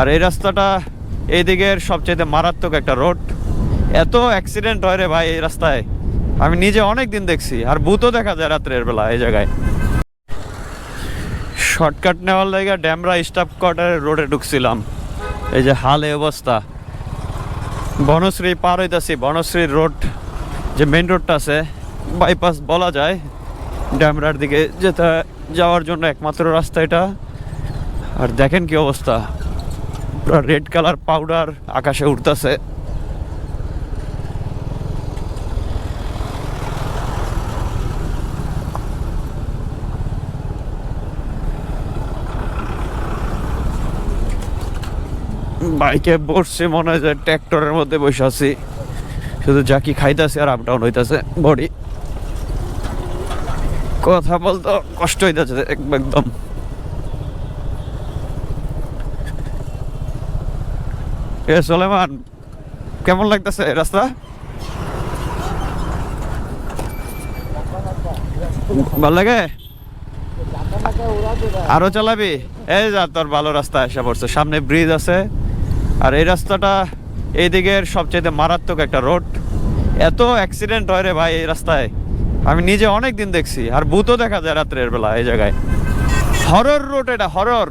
আর এই রাস্তাটা এই দিকের সবচেয়ে মারাত্মক একটা রোড। এত অ্যাক্সিডেন্ট হয় রে ভাই এই রাস্তায়, আমি নিজে অনেক দিন দেখছি। আর ভূতও দেখা যায় রাত্রের বেলা এই জায়গায়। শর্টকাট নেওয়ার লাগে ড্যামরা স্টাফ কোয়ার্টারের রোডে ঢুকছিলাম। এই যে হাল এই অবস্থা। বনশ্রী পার হইতাছি, বনশ্রীর রোড যে মেন রোডটা আছে, বাইপাস বলা যায়, ড্যামরার দিকে যাওয়ার জন্য একমাত্র রাস্তা এটা। আর দেখেন কি অবস্থা, পুরো রেড কালার পাউডার আকাশে উঠতেছে। বাইকে বসছে মনে হয় যে ট্র্যাক্টরের মধ্যে বসে আছি, শুধু যা কি খাইতেছে আর আপ ডাউন হইতেছে বডি। কথা বলতে কষ্ট হইতেছে একদম। এ সোলেমান, কেমন লাগতেছে রাস্তা? ভালো লাগে? আরো চালাবি? এই যা, তোর ভালো রাস্তা এসে পড়ছে, সামনে ব্রিজ আছে। আর এই রাস্তাটা এই দিকের সবচেয়ে মারাত্মক একটা রোড। এত অ্যাক্সিডেন্ট হয় রে ভাই এই রাস্তায়, আমি নিজে অনেক দিন দেখছি। আর ভূতও দেখা যায় রাত্রের বেলা এই জায়গায়। হরর রোড এটা, হরর।